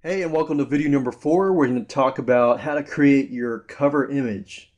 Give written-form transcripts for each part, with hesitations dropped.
Hey, and welcome to video number 4. We're going to talk about how to create your cover image.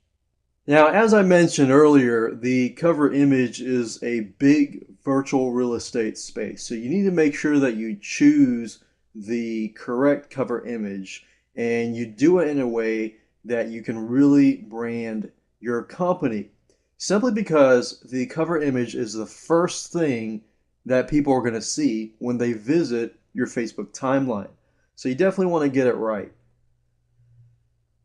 Now, as I mentioned earlier, the cover image is a big virtual real estate space. So you need to make sure that you choose the correct cover image and you do it in a way that you can really brand your company. Simply because the cover image is the first thing that people are going to see when they visit your Facebook timeline. So you definitely want to get it right.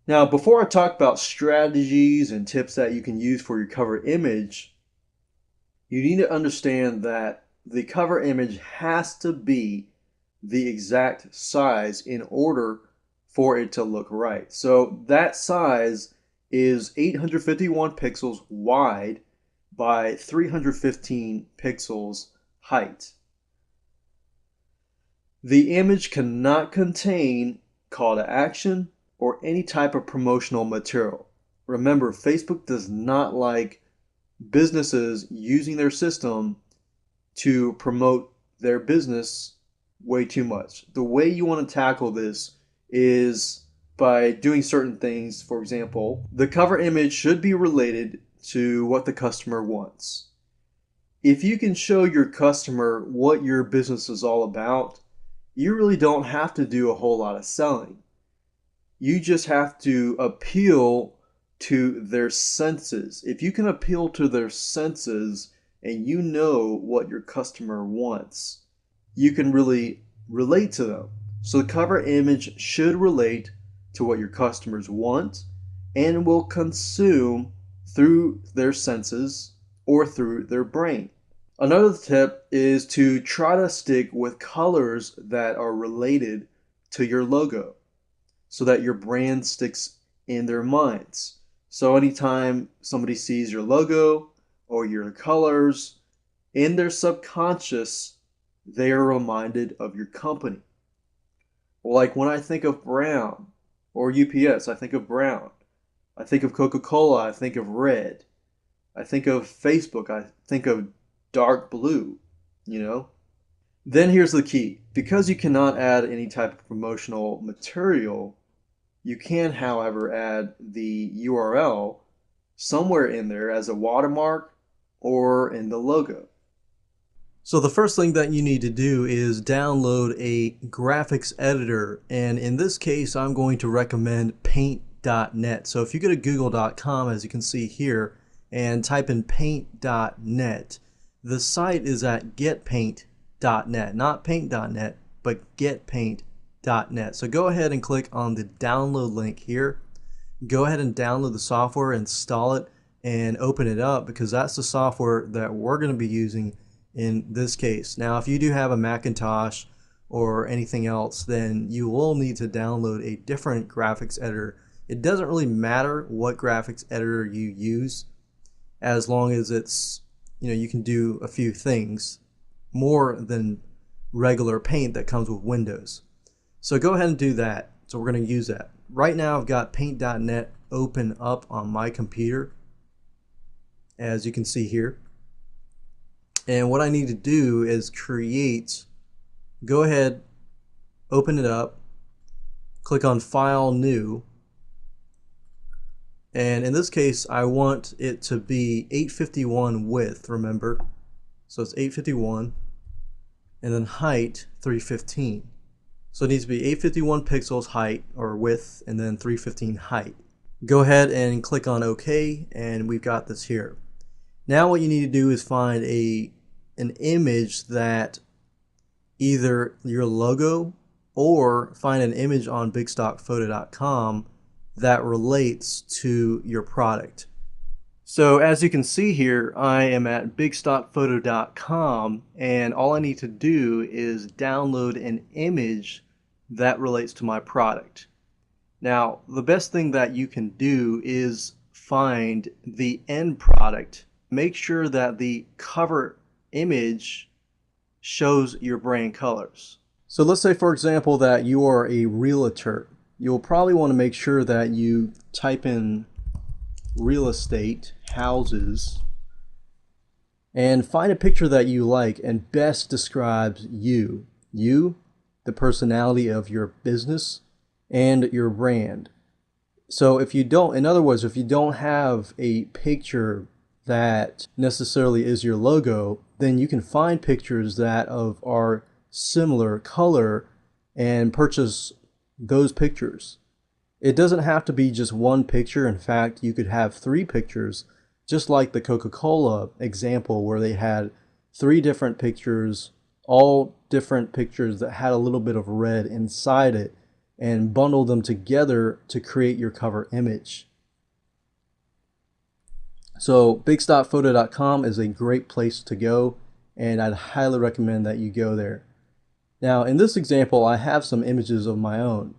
Now, before I talk about strategies and tips that you can use for your cover image, you need to understand that the cover image has to be the exact size in order for it to look right. So that size is 851 pixels wide by 315 pixels height. The image cannot contain call to action or any type of promotional material. Remember, Facebook does not like businesses using their system to promote their business way too much. The way you want to tackle this is by doing certain things. For example, the cover image should be related to what the customer wants. If you can show your customer what your business is all about, you really don't have to do a whole lot of selling. You just have to appeal to their senses. If you can appeal to their senses and you know what your customer wants, you can really relate to them. So the cover image should relate to what your customers want and will consume through their senses or through their brain. Another tip is to try to stick with colors that are related to your logo so that your brand sticks in their minds. So anytime somebody sees your logo or your colors, in their subconscious, they are reminded of your company. Like when I think of Brown or UPS, I think of brown. I think of Coca-Cola, I think of red. I think of Facebook, I think of dark blue, you know? Then here's the key. Because you cannot add any type of promotional material, you can, however, add the URL somewhere in there as a watermark or in the logo. So the first thing that you need to do is download a graphics editor, and in this case I'm going to recommend paint.net. So if you go to google.com, as you can see here, and type in paint.net, the site is at getpaint.net, not paint.net, but getpaint.net. So go ahead and click on the download link here. Go ahead and download the software, install it, and open it up, because that's the software that we're going to be using in this case. Now, if you do have a Macintosh or anything else, then you will need to download a different graphics editor. It doesn't really matter what graphics editor you use, as long as it's, you can do a few things more than regular Paint that comes with Windows. So go ahead and do that. So we're going to use that. Right now I've got paint.net open up on my computer, as you can see here. And what I need to do is go ahead, open it up, click on File, New. And in this case, I want it to be 851 width, remember. So it's 851, and then height 315. So it needs to be 851 pixels height or width, and then 315 height. Go ahead and click on OK, and we've got this here. Now what you need to do is find an image that either your logo, or find an image on bigstockphoto.com that relates to your product. So as you can see here, I am at bigstockphoto.com, and all I need to do is download an image that relates to my product. Now, the best thing that you can do is find the end product. Make sure that the cover image shows your brand colors. So let's say, for example, that you are a realtor. You'll probably want to make sure that you type in real estate, houses, and find a picture that you like and best describes you. You the personality of your business and your brand. So if you don't, in other words, if you don't have a picture that necessarily is your logo, then you can find pictures that are similar color and purchase those pictures. It doesn't have to be just one picture. In fact, you could have 3 pictures, just like the Coca-Cola example where they had 3 different pictures, all different pictures that had a little bit of red inside it, and bundle them together to create your cover image. So bigstockphoto.com is a great place to go, and I'd highly recommend that you go there. Now in this example, I have some images of my own.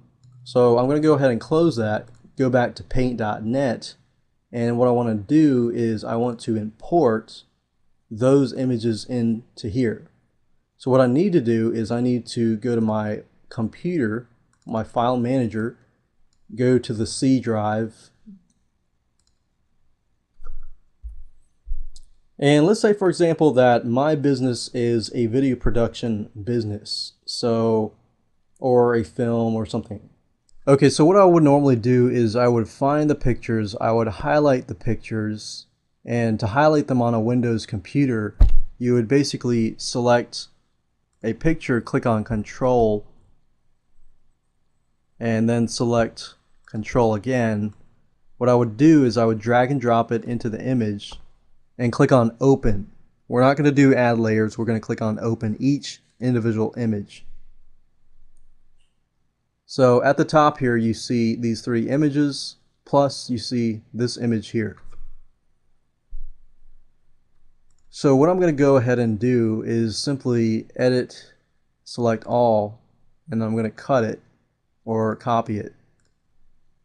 So I'm going to go ahead and close that, go back to paint.net, and what I want to do is I want to import those images into here. So what I need to do is I need to go to my computer, my file manager, go to the C drive, and let's say, for example, that my business is a video production business, or a film or something. Okay, so what I would normally do is I would find the pictures, I would highlight the pictures, and to highlight them on a Windows computer, you would basically select a picture, click on Control, and then select Control again. What I would do is I would drag and drop it into the image and click on Open. We're not going to do add layers, we're going to click on Open each individual image. So at the top here you see these 3 images, plus you see this image here. So what I'm going to go ahead and do is simply edit, select all, and I'm going to cut it or copy it.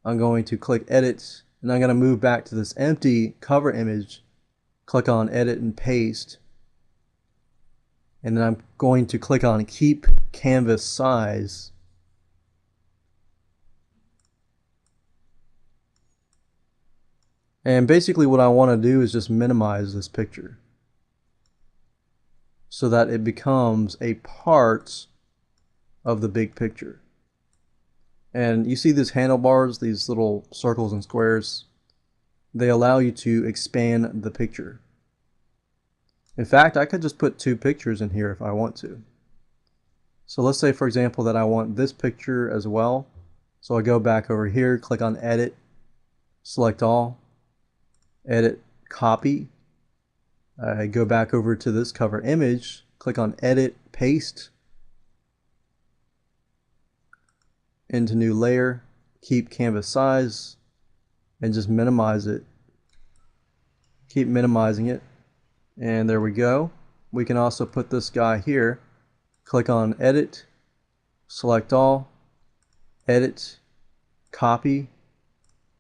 I'm going to click edit, and I'm going to move back to this empty cover image, click on edit and paste, and then I'm going to click on keep canvas size. And basically what I want to do is just minimize this picture so that it becomes a part of the big picture. And you see these handlebars, these little circles and squares, they allow you to expand the picture. In fact, I could just put 2 pictures in here if I want to. So let's say, for example, that I want this picture as well. So I go back over here, click on edit, select all, edit, copy. I go back over to this cover image, click on edit, paste, into new layer, keep canvas size, and just minimize it. Keep minimizing it, and there we go. We can also put this guy here, click on edit, select all, edit, copy,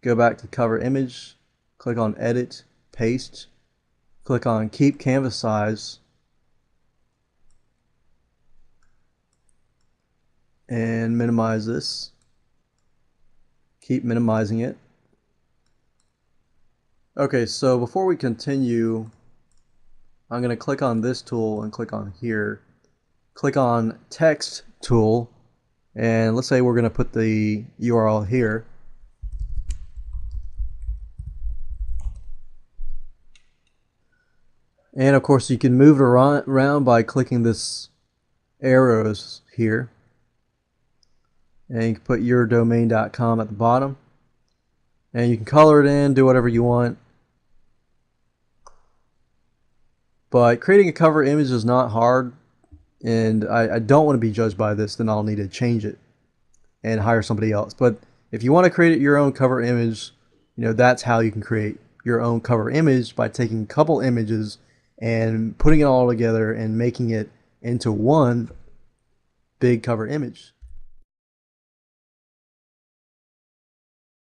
go back to cover image, click on edit, paste, click on keep canvas size, and minimize this. Keep minimizing it. Okay, so before we continue, I'm going to click on this tool and click on here. Click on text tool, and let's say we're going to put the URL here. And of course you can move it around by clicking this arrows here. And you can put yourdomain.com at the bottom. And you can color it in, do whatever you want. But creating a cover image is not hard. And I don't want to be judged by this, then I'll need to change it and hire somebody else. But if you want to create your own cover image, that's how you can create your own cover image, by taking a couple images and putting it all together and making it into one big cover image.